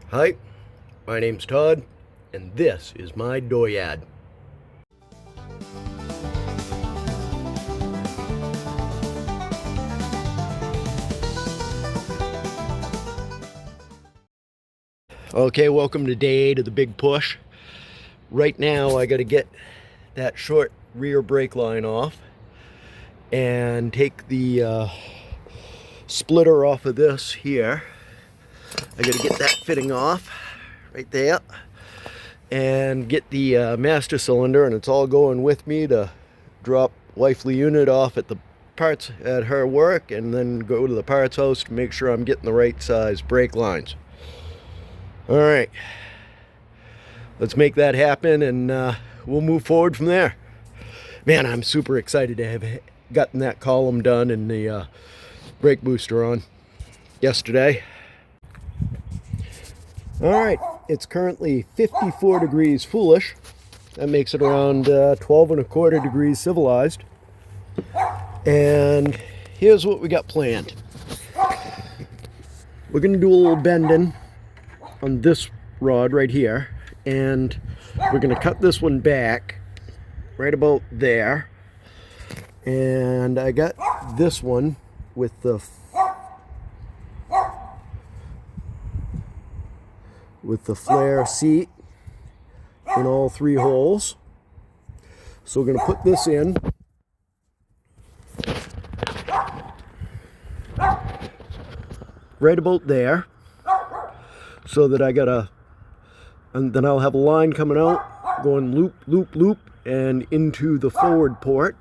Hi, my name's Todd, and this is my dooryard. Okay, welcome to day 8 of the big push. Right now, I got to get that short rear brake line off and take the splitter off of this here. I got to get that fitting off right there and get the master cylinder, and it's all going with me to drop wifely unit off at the parts at her work and then go to the parts house to make sure I'm getting the right size brake lines. All right, let's make that happen, and we'll move forward from there. Man, I'm super excited to have gotten that column done and the brake booster on yesterday. All right, it's currently 54 degrees foolish. That makes it around 12 1/4 degrees civilized. And here's what we got planned. We're gonna do a little bending on this rod right here, and we're gonna cut this one back right about there. And I got this one with the flare seat in all 3 holes. So we're going to put this in. Right about there. So that and then I'll have a line coming out, going loop, loop, loop, and into the forward port.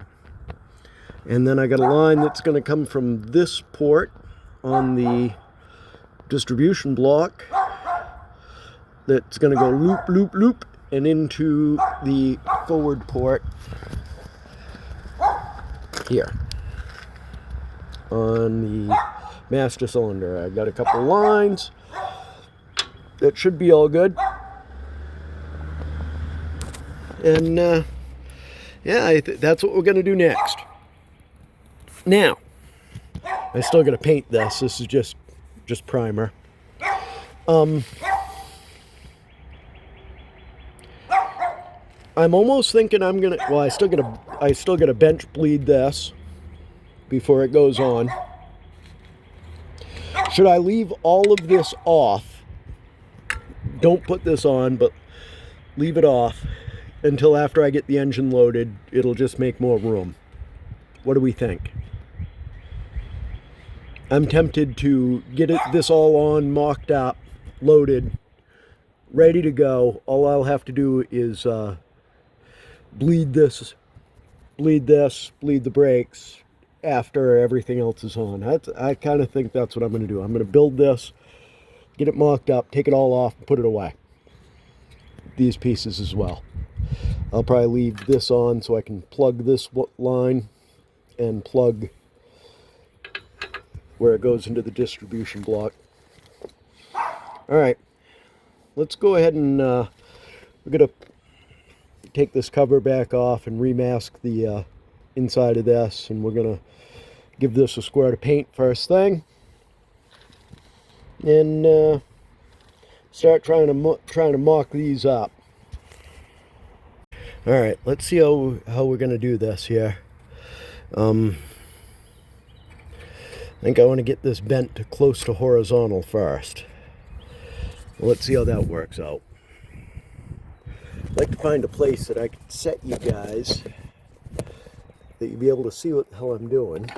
And then I got a line that's going to come from this port on the distribution block. That's going to go loop, loop, loop, and into the forward port here on the master cylinder. I got a couple lines. That should be all good. And yeah, that's what we're going to do next. Now, I still got to paint this. This is just primer. I'm almost thinking I'm gonna. Well, I still gotta bench bleed this before it goes on. Should I leave all of this off? Don't put this on, but leave it off until after I get the engine loaded. It'll just make more room. What do we think? I'm tempted to get this all on, mocked up, loaded, ready to go. All I'll have to do is bleed this, bleed the brakes after everything else is on. I kind of think that's what I'm going to do. I'm going to build this, get it mocked up, take it all off, and put it away. These pieces as well. I'll probably leave this on so I can plug this line and plug where it goes into the distribution block. All right, let's go ahead and we're going to take this cover back off and remask the inside of this, and we're gonna give this a square to paint first thing, and start trying to mock these up. All right, let's see how we're gonna do this here. I think I want to get this bent to close to horizontal first. Let's see how that works out. I'd like to find a place that I can set you guys, that you'll be able to see what the hell I'm doing.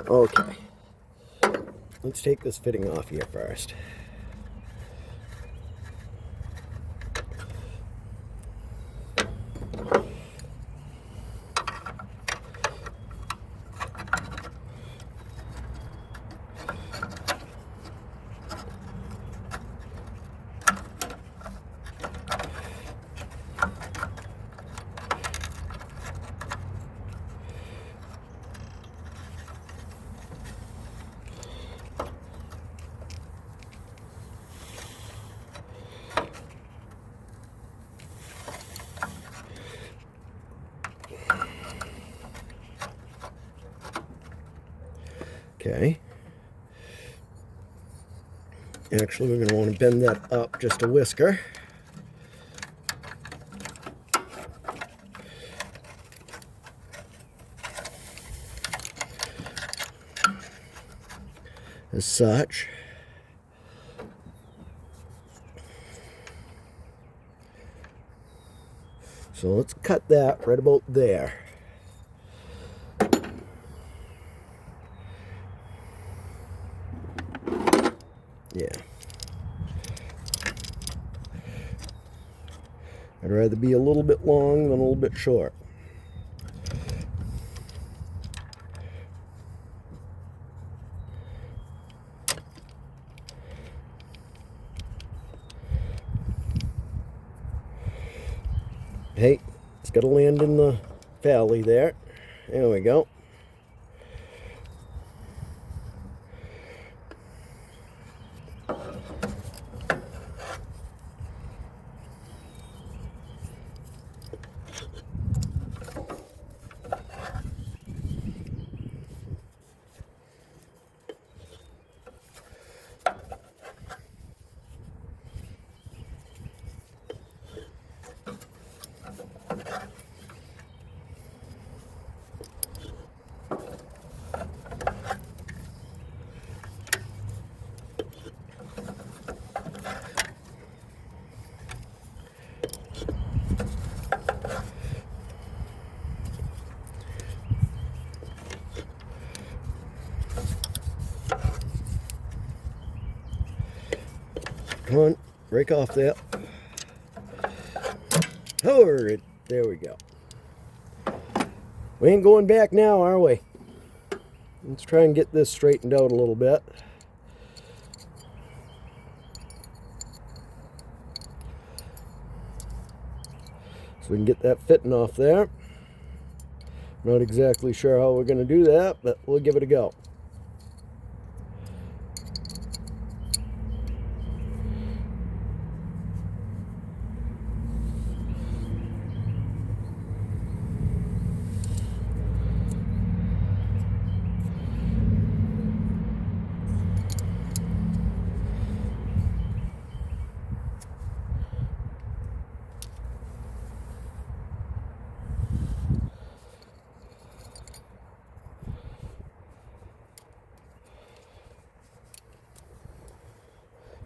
Okay, let's take this fitting off here first. Okay. Actually, we're going to want to bend that up just a whisker. As such. So let's cut that right about there. Yeah. I'd rather be a little bit long than a little bit short. Hey, it's got to land in the valley there. There we go. Come on, break off that. Oh, there we go. We ain't going back now, are we? Let's try and get this straightened out a little bit. So we can get that fitting off there. Not exactly sure how we're going to do that, but we'll give it a go.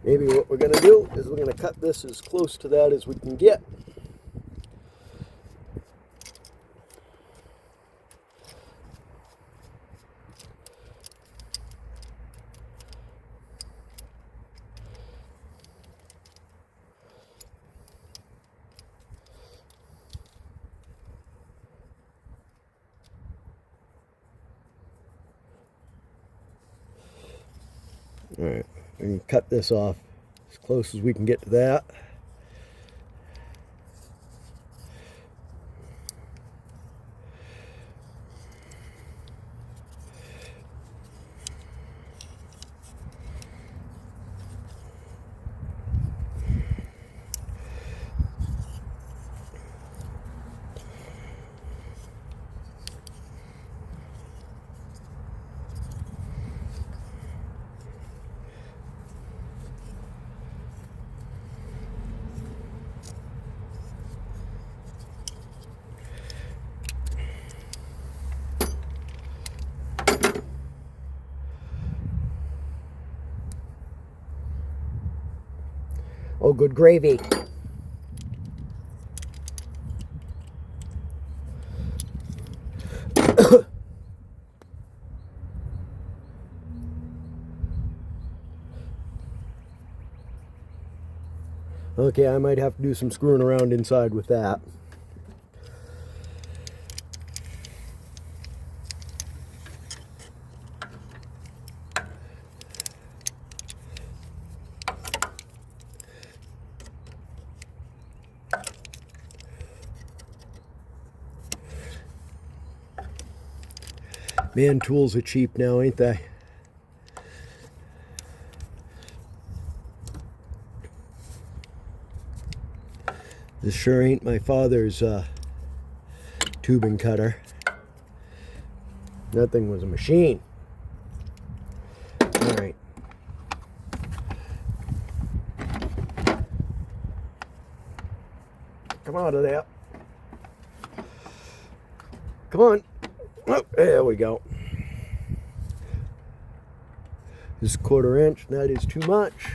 Maybe what we're going to do is we're going to cut this as close to that as we can get. All right, we can cut this off as close as we can get to that. Oh, good gravy. Okay, I might have to do some screwing around inside with that. Man, tools are cheap now, ain't they? This sure ain't my father's tubing cutter. That thing was a machine. Come out of there. Come on. Oh, there we go. This 1/4 inch, that is too much.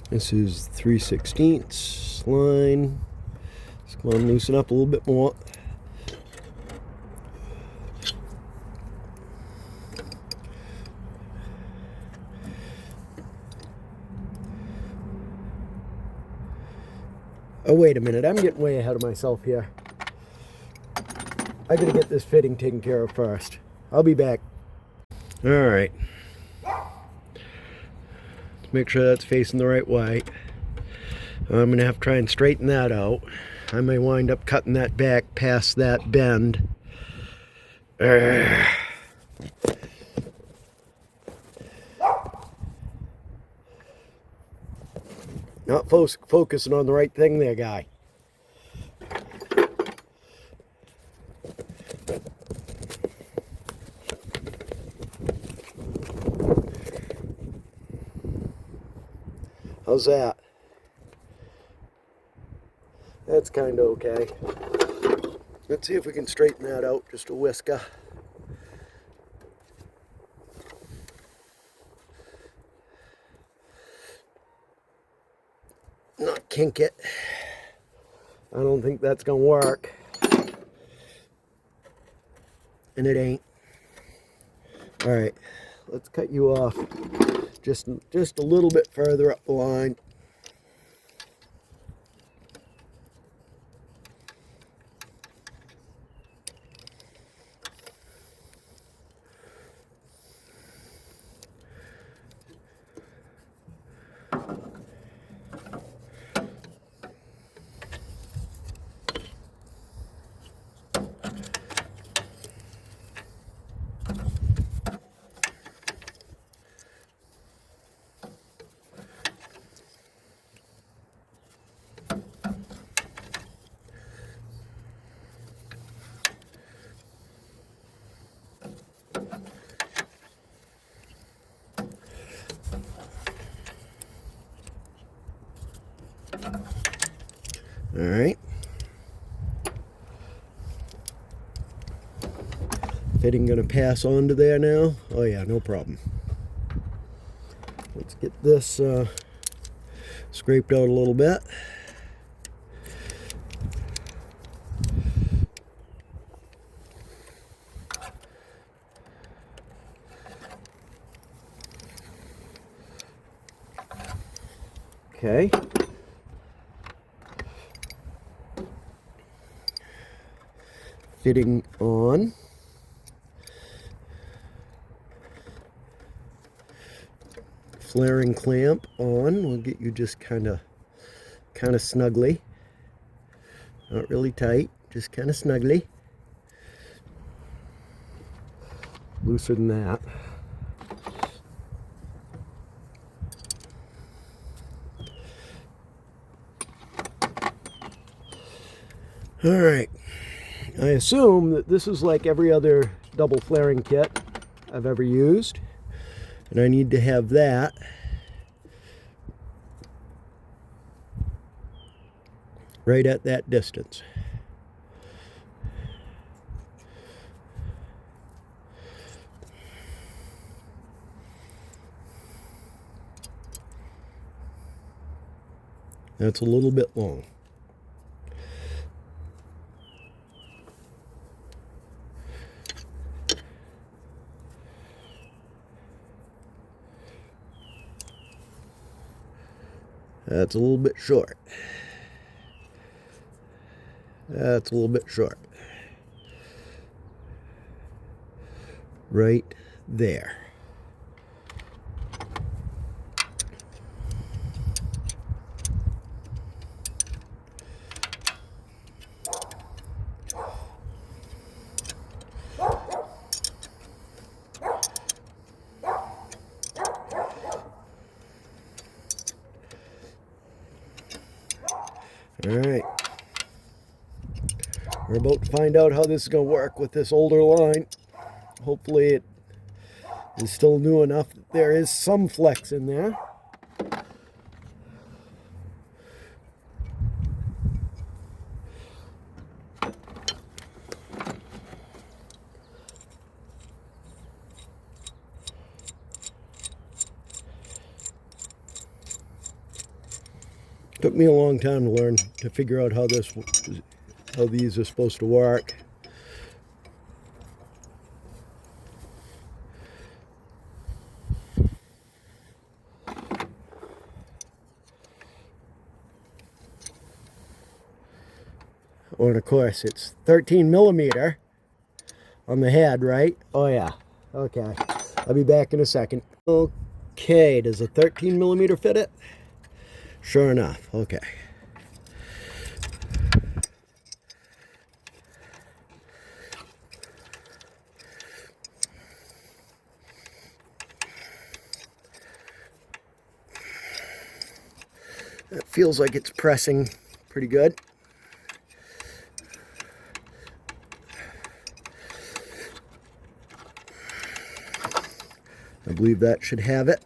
This is 3/16 line. Let's come on, loosen up a little bit more. Oh, wait a minute. I'm getting way ahead of myself here. I gotta get this fitting taken care of first. I'll be back. All right. Make sure that's facing the right way. I'm gonna have to try and straighten that out. I may wind up cutting that back past that bend. Not focusing on the right thing there, guy. How's that? That's kind of okay. Let's see if we can straighten that out just a whisker. Not kink it. I don't think that's gonna work. And it ain't. All right, let's cut you off just a little bit further up the line. All right. Fitting gonna pass onto there now. Oh yeah, no problem. Let's get this scraped out a little bit. Okay. Fitting on. Flaring clamp on. We'll get you just kind of snugly. Not really tight, just kind of snugly. Looser than that. All right. I assume that this is like every other double flaring kit I've ever used, and I need to have that right at that distance. That's a little bit long. That's a little bit short. That's a little bit short. Right there. We're about to find out how this is going to work with this older line. Hopefully it is still new enough that there is some flex in there. Took me a long time to learn to figure out how these are supposed to work. Oh, and of course it's 13 millimeter on the head, right? Oh yeah. Okay. I'll be back in a second. Okay, does a 13 millimeter fit it? Sure enough. Okay. It feels like it's pressing pretty good. I believe that should have it.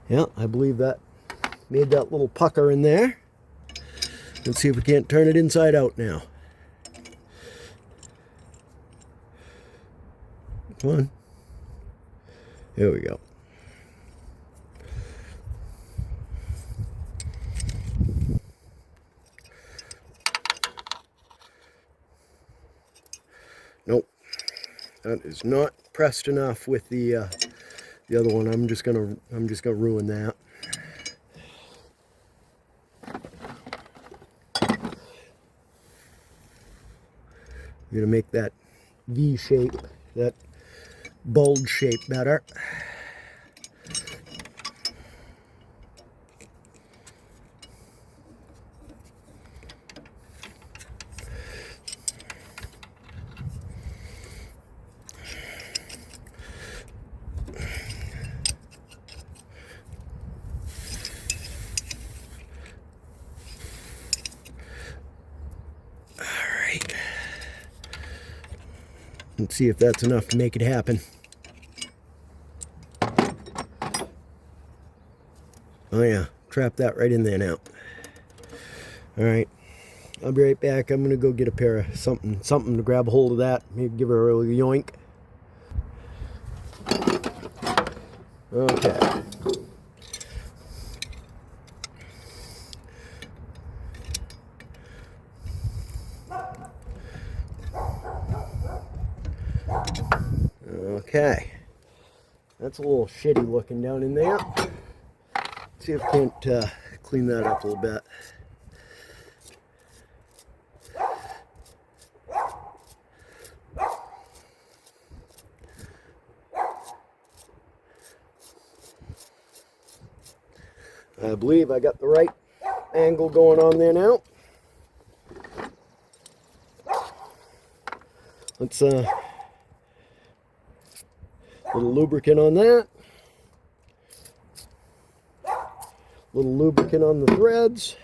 Yeah, I believe that made that little pucker in there. Let's see if we can't turn it inside out now. Come on. There we go. Nope, that is not pressed enough with the other one. I'm just gonna ruin that. I'm gonna make that V shape, that bulge shape better. Let's see if that's enough to make it happen. Oh yeah, trap that right in there now. All right, I'll be right back. I'm gonna go get a pair of something to grab a hold of that. Maybe give her a little yoink. Okay. Okay, that's a little shitty looking down in there. Let's see if I can't clean that up a little bit. I believe I got the right angle going on there now. Let's little lubricant on that. Little lubricant on the threads.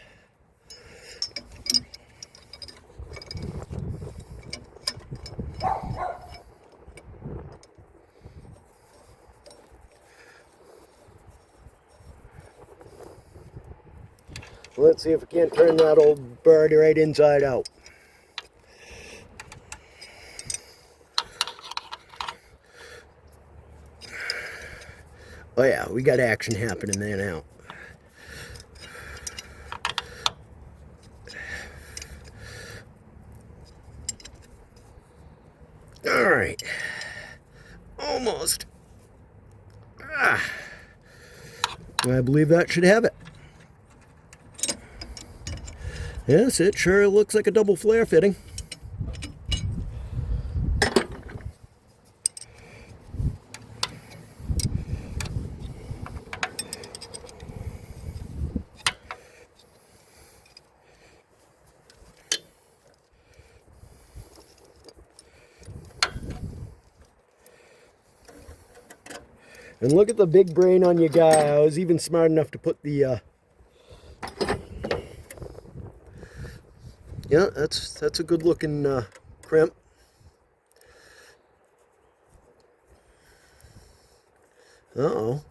Let's see if we can't turn that old bird right inside out. Oh yeah, we got action happening there now. All right, almost. I believe that should have it. Yes, it sure looks like a double flare fitting. And look at the big brain on your guy. I was even smart enough to put the yeah, that's a good looking crimp. Uh-oh.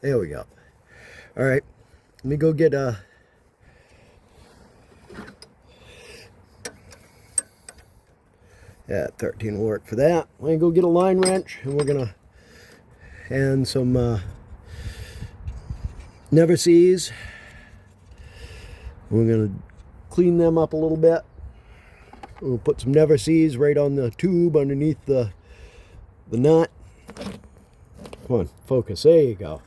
There we go. All right, let me go get a yeah, 13 will work for that. I'm gonna go get a line wrench, and we're gonna and some never sees. We're gonna clean them up a little bit. We'll put some never sees right on the tube underneath the nut. Come on, focus. There you go.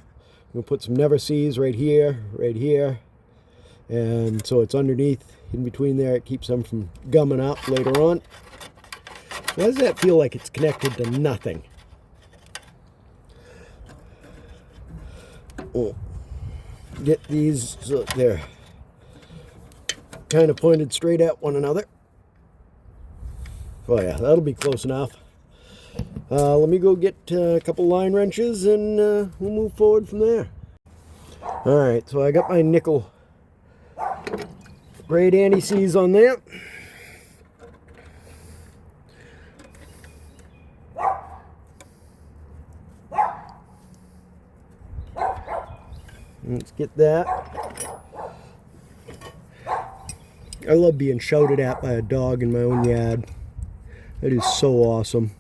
We'll put some never sees right here, and so it's underneath, in between there. It keeps them from gumming up later on. Why does that feel like it's connected to nothing? Oh. Get these so they're kind of pointed straight at one another. Oh yeah, that'll be close enough. Let me go get a couple line wrenches, and we'll move forward from there. Alright, so I got my nickel braid anti-seize on there. Let's get that. I love being shouted at by a dog in my own yard. That is so awesome.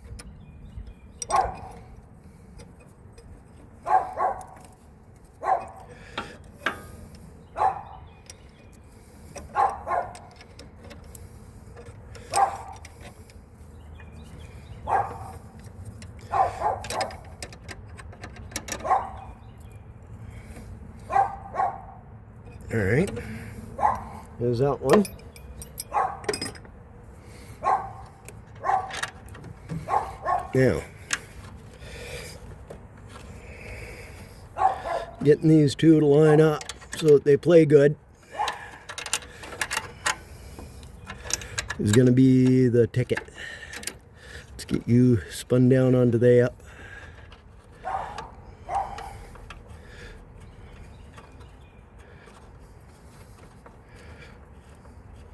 All right, there's that one. Now, getting these two to line up so that they play good is going to be the ticket. Let's get you spun down onto there.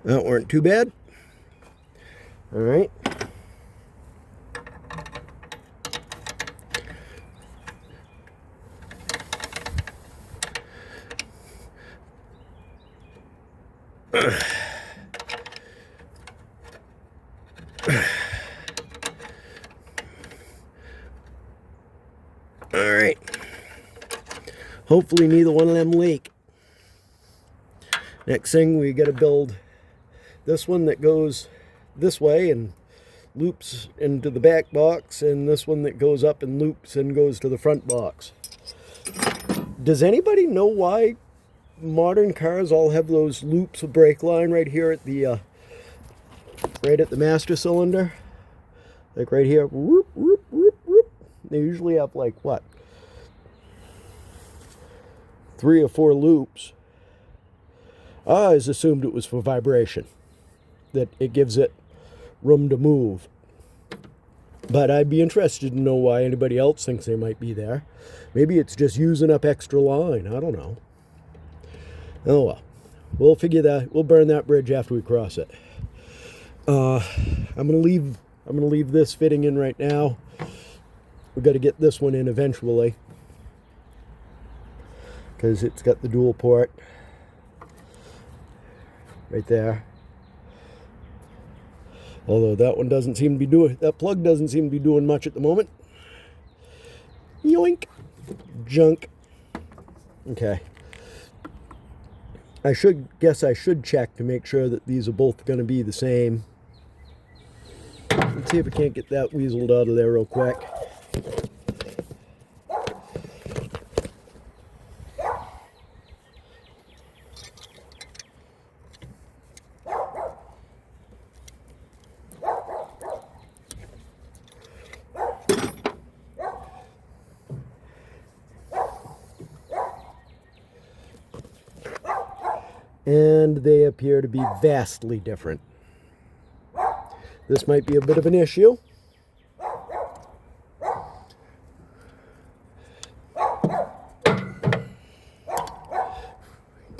That weren't too bad. All right. All right. Hopefully neither one of them leak. Next thing, we got to build this one that goes this way and loops into the back box, and this one that goes up and loops and goes to the front box. Does anybody know why modern cars all have those loops of brake line right here at the master cylinder? Like right here. Whoop, whoop, whoop, whoop. They usually have like what? 3 or 4 loops. I always assumed it was for vibration, that it gives it room to move. But I'd be interested to know why anybody else thinks they might be there. Maybe it's just using up extra line. I don't know. Oh well. We'll figure that. We'll burn that bridge after we cross it. I'm gonna leave this fitting in right now. We've got to get this one in eventually, because it's got the dual port right there. Although that one doesn't seem to be doing, that plug doesn't seem to be doing much at the moment. Yoink. Junk. Okay. I should check to make sure that these are both going to be the same. Let's see if we can't get that weaseled out of there real quick. And they appear to be vastly different. This might be a bit of an issue.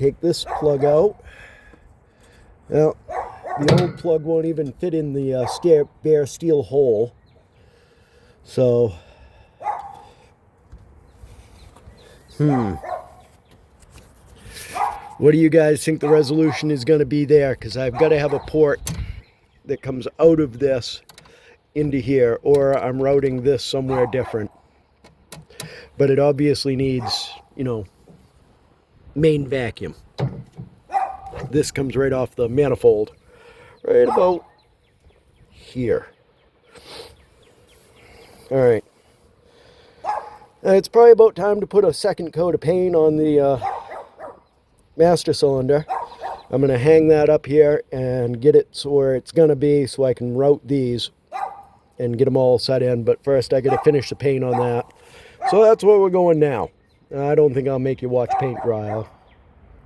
take this plug out. Now, the old plug won't even fit in the bare steel hole. So, what do you guys think the resolution is going to be there? Because I've got to have a port that comes out of this into here, or I'm routing this somewhere different. But it obviously needs, you know, main vacuum. This comes right off the manifold, right about here. All right. It's probably about time to put a second coat of paint on the master cylinder. I'm going to hang that up here and get it so where it's going to be so I can route these and get them all set in. But first I got to finish the paint on that. So that's where we're going now. I don't think I'll make you watch paint dry. I'll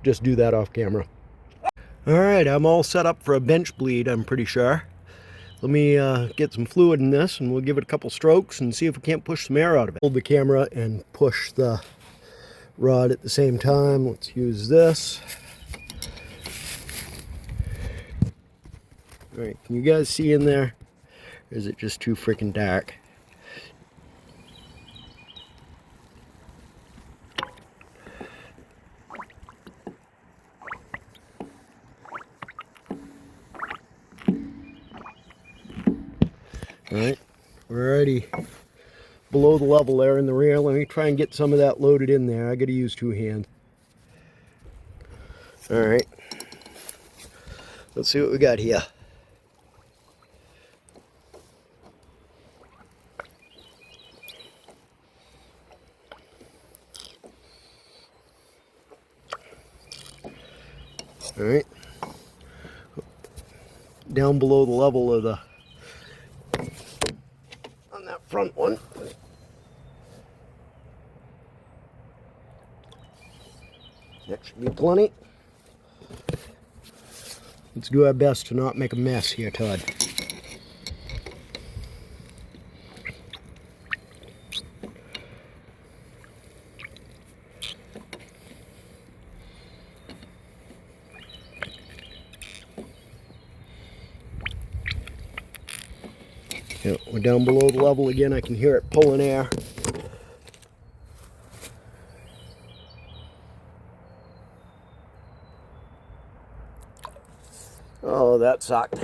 just do that off camera. Alright, I'm all set up for a bench bleed, I'm pretty sure. Let me get some fluid in this and we'll give it a couple strokes and see if we can't push some air out of it. Hold the camera and push the rod at the same time. Let's use this. Alright, can you guys see in there? Or is it just too freaking dark? Alright, we're already below the level there in the rear. Let me try and get some of that loaded in there. I gotta use two hands. Alright, let's see what we got here. Alright, down below the level of the front one. That should be plenty. Let's do our best to not make a mess here, Todd. Yeah, we're down below the level again. I can hear it pulling air. Oh, that sucked.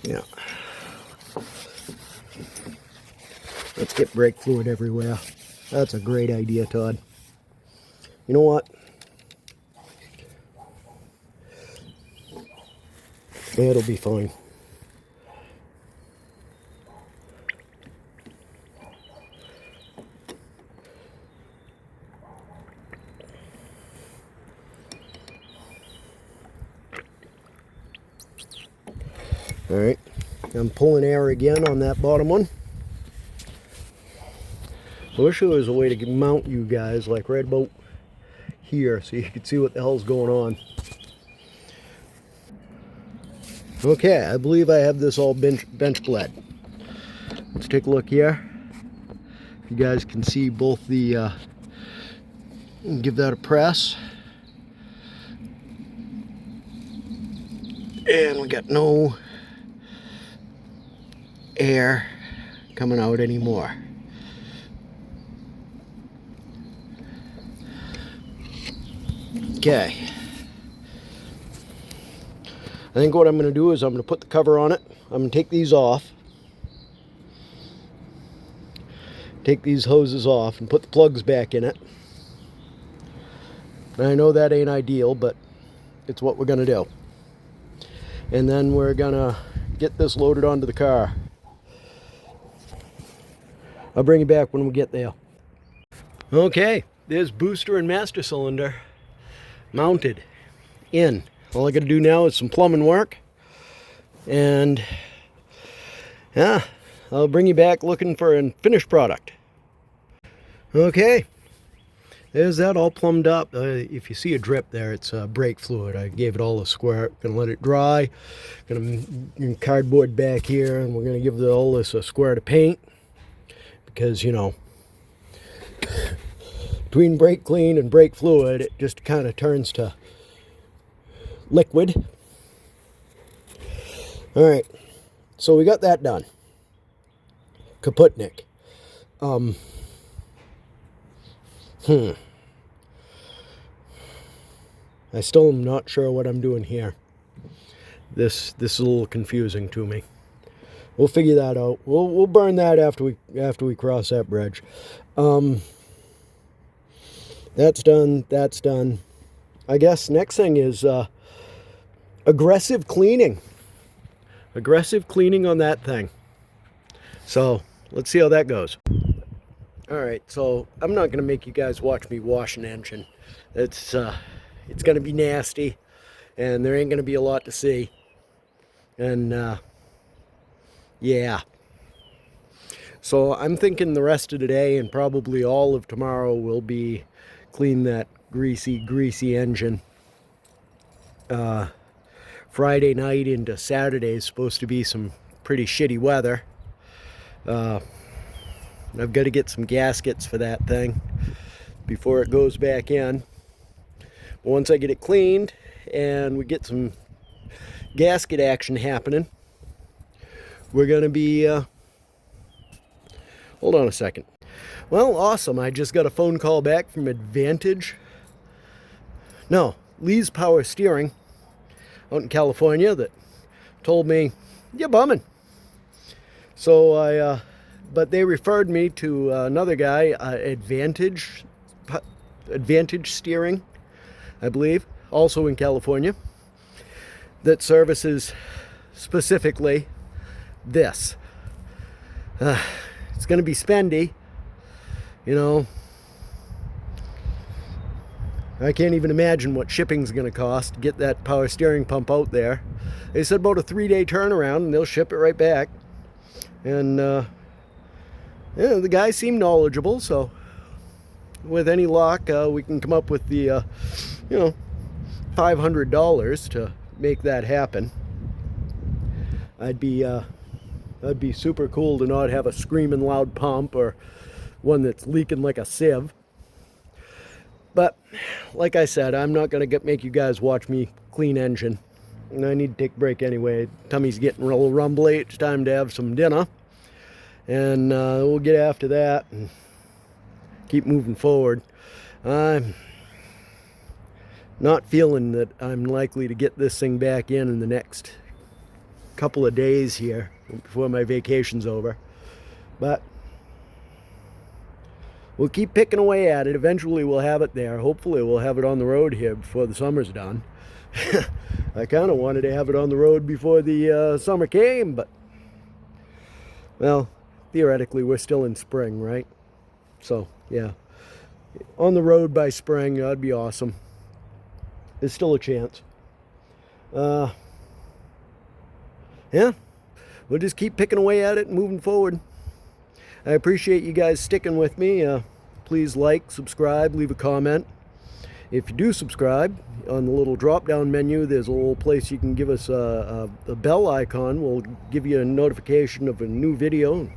Yeah. Let's get brake fluid everywhere. That's a great idea, Todd. You know what? It'll be fine. Alright, I'm pulling air again on that bottom one. I wish there was a way to mount you guys like right about here so you could see what the hell's going on. Okay, I believe I have this all bench bled. Let's take a look here. You guys can see both the, give that a press. And we got no air coming out anymore. Okay. I think what I'm going to do is I'm going to put the cover on it. I'm going to take these off. Take these hoses off and put the plugs back in it. And I know that ain't ideal, but it's what we're going to do. And then we're going to get this loaded onto the car. I'll bring you back when we get there. Okay, there's booster and master cylinder mounted in. All I got to do now is some plumbing work, and yeah, I'll bring you back looking for a finished product. Okay, there's that all plumbed up. If you see a drip there, it's brake fluid. I gave it all a squirt. Gonna let it dry. Gonna cardboard back here, and we're gonna give all this a squirt of paint, because, you know, between brake clean and brake fluid, it just kind of turns to liquid. All right, so we got that done. Kaputnik. I still am not sure what I'm doing here. This is a little confusing to me. We'll figure that out. We'll burn that after we cross that bridge. That's done. That's done. I guess next thing is aggressive cleaning. Aggressive cleaning on that thing. So let's see how that goes. All right. So I'm not going to make you guys watch me wash an engine. It's going to be nasty, and there ain't going to be a lot to see. And yeah. So I'm thinking the rest of the day and probably all of tomorrow will be clean that greasy engine. Friday night into Saturday is supposed to be some pretty shitty weather. I've got to get some gaskets for that thing before it goes back in. But once I get it cleaned and we get some gasket action happening, we're going to be... hold on a second. Well, awesome. I just got a phone call back from Lee's Power Steering out in California that told me, you're bumming. So but they referred me to another guy, Advantage Steering, I believe, also in California, that services specifically this. It's going to be spendy, you know. I can't even imagine what shipping's going to cost to get that power steering pump out there. They said about a 3-day turnaround, and they'll ship it right back. And yeah, the guy seemed knowledgeable, so with any luck, we can come up with the $500 to make that happen. That'd be super cool to not have a screaming loud pump or one that's leaking like a sieve. But like I said, I'm not going to make you guys watch me clean engine. And I need to take a break anyway. Tummy's getting real rumbly. It's time to have some dinner. And we'll get after that and keep moving forward. I'm not feeling that I'm likely to get this thing back in the next couple of days here before my vacation's over. But we'll keep picking away at it. Eventually we'll have it there. Hopefully we'll have it on the road here before the summer's done. I kind of wanted to have it on the road before the summer came, but, well, theoretically we're still in spring, right? So, yeah. On the road by spring, that'd be awesome. There's still a chance. Yeah. We'll just keep picking away at it and moving forward. I appreciate you guys sticking with me. Please like, subscribe, leave a comment. If you do subscribe, on the little drop-down menu, there's a little place you can give us a bell icon. We'll give you a notification of a new video.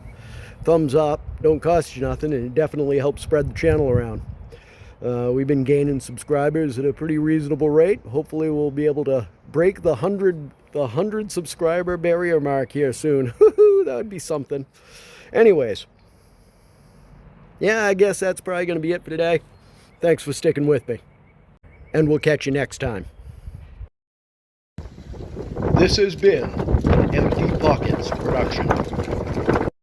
Thumbs up, don't cost you nothing, and it definitely helps spread the channel around. We've been gaining subscribers at a pretty reasonable rate. Hopefully we'll be able to break the 100 subscriber barrier mark here soon. That would be something. Anyways, yeah, I guess that's probably going to be it for today. Thanks for sticking with me. And we'll catch you next time. This has been Empty Pockets production.